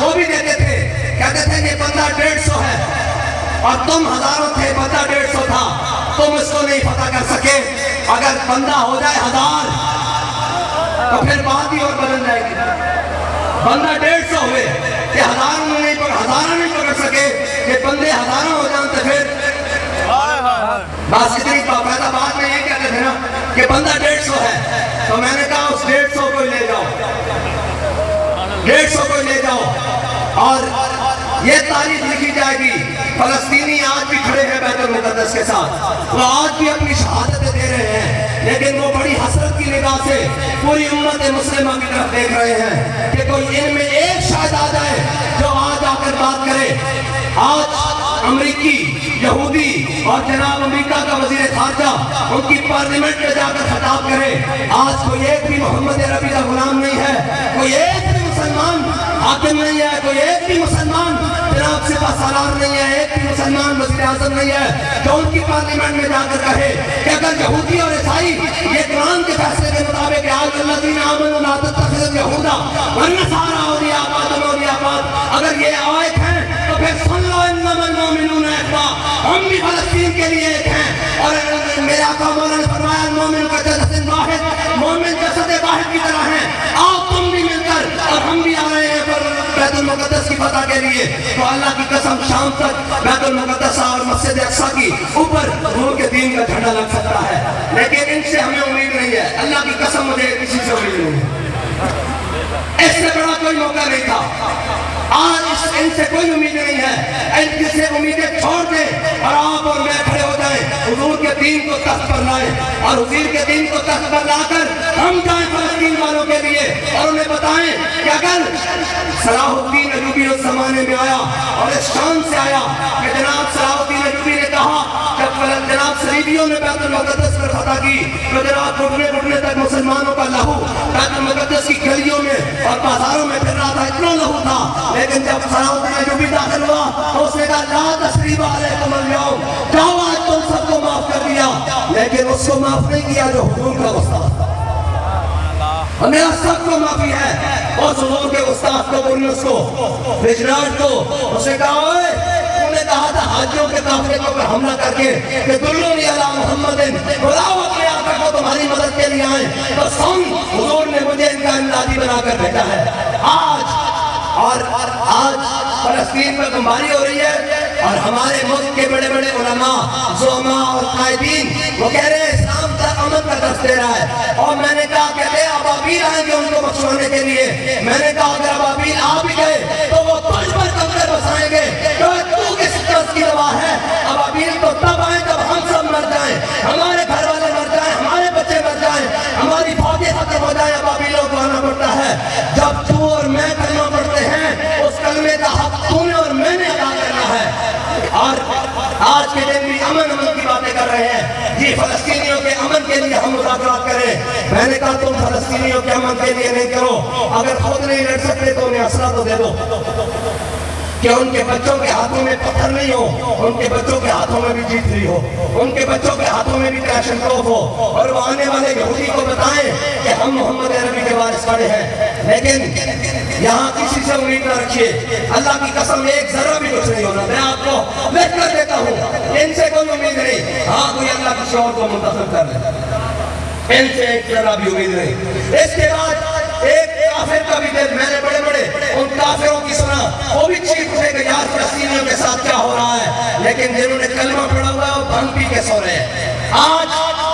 وہ بھی دیتے تھے، کہتے تھے یہ بندہ 150 ہے اور تم ہزاروں تھے، بندہ 150 تھا، تم اس کو نہیں فتح کر سکے، اگر بندہ ہو جائے 1000 تو پھر بات ہی اور بدل جائے گی۔ بندہ 150 ہوئے کہ ہزاروں نہیں پکڑ سکے، کہ بندے ہزاروں ہو جائیں تو پھر بس اتنی باقاعدہ بات میں یہ کہتے تھے نا کہ بندہ 150 ہے، تو میں نے کہا اس 150 کو لے جاؤ، 150 کو لے جاؤ، اور یہ تاریخ لکھی جائے گی۔ فلسطینی آج بھی کھڑے ہیں بیت المقدس کے ساتھ، وہ آج بھی اپنی شہادتیں دے رہے ہیں، لیکن وہ بڑی حسرت کی نگاہ سے پوری امت مسلمہ کی طرف دیکھ رہے ہیں کہ کوئی ان میں ایک شاید آ جائے جو آج آ کر بات کرے۔ آج امریکی، یہودی اور جناب امریکہ کا وزیر خارجہ ان کی پارلیمنٹ میں جا کر خطاب کرے، آج کوئی ایک بھی محمد عربی کا غلام نہیں ہے، کوئی ایک بھی مسلمان حاکم نہیں ہے، کوئی ایک بھی مسلمان جناب سپہ سالار نہیں ہے، ایک بھی مسلمان وزیر اعظم نہیں ہے جو ان کی پارلیمنٹ میں جا کر کہے کہ اگر یہودی اور عیسائی یہ قرآن کے فیصلے کے مطابق الذین آمنوا لا تتخذوا اليہود والنصارى اولیاء بعضهم اولیاء بعض، اگر یہ آیت ہیں تو پھر سن لو انما المؤمنون اخوہ، ہم بھی فلسطین کے لیے ایک ہیں، اور میرے آقا مولا نے فرمایا المؤمن کا جسد واحد، مومن جسد واحد کی طرح ہیں، آؤ تم بھی مل کر، اور ہم بھی آ رہے ہیں بیت المقدس کی فتح کے لیے۔ تو اللہ کی قسم شام تک بیت المقدس اور مسجد اقصیٰ کی اوپر روح کے دین کا جھنڈا لگ سکتا ہے، لیکن ان سے ہمیں امید نہیں ہے، اللہ کی قسم مجھے کسی سے امید نہیں ہے، اس سے بڑا کوئی موقع نہیں تھا، آج ان سے کوئی امید نہیں ہے، ان سے امیدیں چھوڑ دیں اور آپ اور میں کھڑے ہو جائیں، حضور کے دین کو تخت پر لائیں، اور حضور کے دین کو تخت پر لا کر ہم جائیں فلسطین والوں کے لیے اور انہیں بتائیں کہ اگر صلاح الدین ایوبی اس زمانے میں آیا اور اس شان سے آیا کہ جناب صلاح الدین ایوبی نے کہا جب جناب صلیبیوں نے بیت المقدس پر فتح کی تو جناب گھٹنے تک مسلمانوں کا لہو بیت المقدس کی گلیوں میں اور بازاروں میں پھر رہا تھا، اتنا لہو تھا، لیکن جب صلاح الدین ایوبی داخل ہوا تو اس نے کہا لا تثریب علیکم اليوم، جاؤ آج تم سب کو معاف کر دیا، لیکن اس کو معاف نہیں کیا جو حضور کا استاد تھا۔ ہمیں سب کو معافی ہے، اور حضور کے استاد کو، برنس کو، رجراج کو، اسے کہا اوئے انہوں نے کہا تھا حاجیوں کے قافلے کو حملہ کر کے کہ دلونی علی محمد، بلاؤ اپنے آقا کو تمہاری مدد کے لیے آئیں، تو سن حضور نے مجھے ان کا امدادی بنا کر بھیجا ہے۔ آج فلسطین پر بمباری ہو رہی ہے اور ہمارے ملک کے بڑے بڑے علماء، زعماء اور قائدین وہ کہہ رہے ہیں اسلام کا امن کا درس دے رہا ہے، اور میں نے کہا کہ ابابیل آئیں گے ان کو بخشوانے کے لیے، میں نے کہا اگر ابابیل آ بھی گئے تو وہ تجھ پر قبضے بسائیں گے، تو کس طرح کی دوا ہے؟ ابابیل تو تب آئیں جب ہم سب مر جائیں، ہمارے گھر والے مر جائیں، ہمارے بچے مر جائیں، ہماری فوجیں ختم ہو جائیں، ابابیلوں کو آنا پڑتا ہے۔ جب تو اور میں کلمہ پڑھتے ہیں اس کلمے کا حق تو نے اور میں نے ادا کرنا ہے، اور آج کے دن بھی امن کی باتیں کر رہے ہیں، جی فلسطینیوں کے امن کے لیے ہم مذاکرات کریں، میں نے کہا تم فلسطینیوں کے امن کے لیے نہیں کرو، اگر خود نہیں لڑ سکتے تو انہیں اسلحہ تو دے دو کہ ان کے بچوں کے ہاتھوں میں پتھر نہیں ہو، ان کے بچوں کے ہاتھوں میں بھی جیت رہی ہو، ان کے بچوں کے ہاتھوں میں بھی کلاشن کوف ہو، اور وہ آنے والے یہودی کو بتائیں کہ ہم محمد عربی کے وارث کھڑے ہیں۔ لیکن یہاں کسی سے امید نہ رکھیے، اللہ کی قسم ایک ذرہ بھی کچھ نہیں ہونا، میں آپ کو لکھ کر دیتا ہوں، ان سے کوئی امید نہیں، ہاں کوئی اللہ کسی اور کو منتخب کر لے، ان سے ایک ذرہ بھی امید نہیں۔ اس کے بعد ایک کافر کا بھی دل، میں نے بڑے بڑے ان کافروں کی سنا، وہ بھی چیخ اٹھے کہ یار فلسطینیوں کے ساتھ کیا ہو رہا ہے، لیکن جنہوں نے کلمہ پڑھا ہوا ہے وہ بھنگ پی کے سو رہے ہیں۔ آج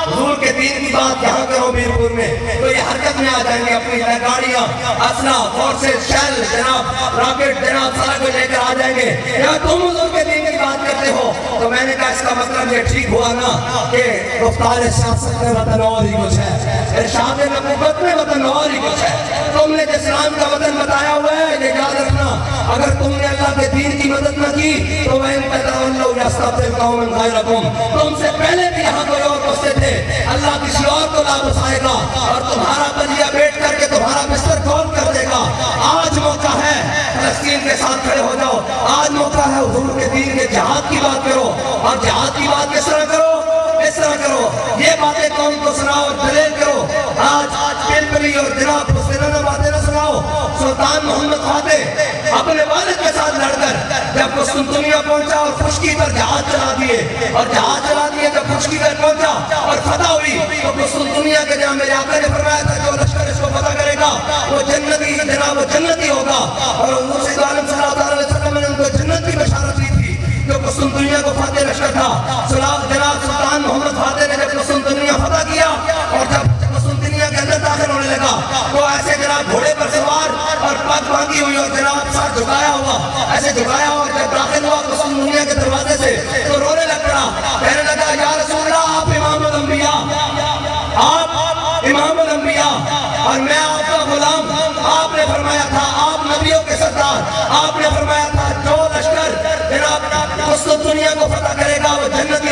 حضور کے دین کی بات یہاں کرو میرپور میں تو یہ حرکت میں آ جائیں گے، اپنی گاڑیاں، اسلحہ، فورسز، شیل، جناب راکٹ، جناب سارا کچھ لے کر آ جائیں گے، یا تم حضور کے دین کی بات کرتے ہو؟ تو میں نے کہا اس کا مطلب یہ ٹھیک ہوا نا کہ رفتار سیاست میں وطن اور ہی کچھ ہے، ارشاد نبوت میں وطن اور ہی کچھ ہے۔ تم نے اسلام کا وطن بتایا ہوا ہے، یہ یاد رکھنا، اگر تم نے اللہ کے دین کی مدد نہ کی تو وَإِن تَتَوَلَّوْا يَسْتَبْدِلْ قَوْمًا غَيْرَكُمْ، تم سے پہلے بھی یہاں کوئی اور بستے تھے، اللہ کسی اور کو لا بسائے گا اور تمہارا بلیا بیٹھ کر کے تمہارا بستر کھول کر دے گا۔ آج موقع ہے فلسطین کے ساتھ کھڑے ہو جاؤ، آج موقع ہے حضور کے دین کے جہاد کی بات کرو، اور جہاد کی بات کس طرح کرو؟ اس طرح کرو، یہ باتیں قوم کو سناؤ اور دلیل کرو، آج پلپلی اور جناب حسینانہ باتیں نہ سناؤ۔ سلطان محمد فاتح اپنے جب قسطنطنیہ پہنچا اور خشکی پر جہاز چلا دیے، اور جہاز چلا دیے جب خشکی پر پہنچا اور فتح ہوئی تو قسطنطنیہ کے جہاں میرے آقا نے فرمایا تھا جو لشکر اس کو فتح کرے گا وہ جنتی جناب وہ جنتی ہوگا، اور حضور سید عالم صلی اللہ علیہ وسلم نے ان کو جنت کی بشارت دی تھی جو قسطنطنیہ کو فاتح لشکر تھا۔ جناب سلطان محمد فاتح نے جب قسطنطنیہ فتح کیا اور جب قسطنطنیہ کے اندر داخل ہونے لگا تو ایسے جناب گھوڑے پر سوار اور پگ باندھی ہوئی اور جناب ساتھ جھکایا ہوا، ایسے جھکایا ہوا، جب داخل ہوا قسطنطنیہ کے دروازے سے تو رونے لگ پڑا، کہنے لگا یا رسول اللہ آپ امام الانبیاء، آپ امام الانبیاء اور میں آپ کا غلام۔ آپ نے فرمایا تھا آپ نبیوں کے سردار، آپ نے فرمایا تھا جو لشکر جناب قسطنطنیہ کو فتح کرے گا وہ جنت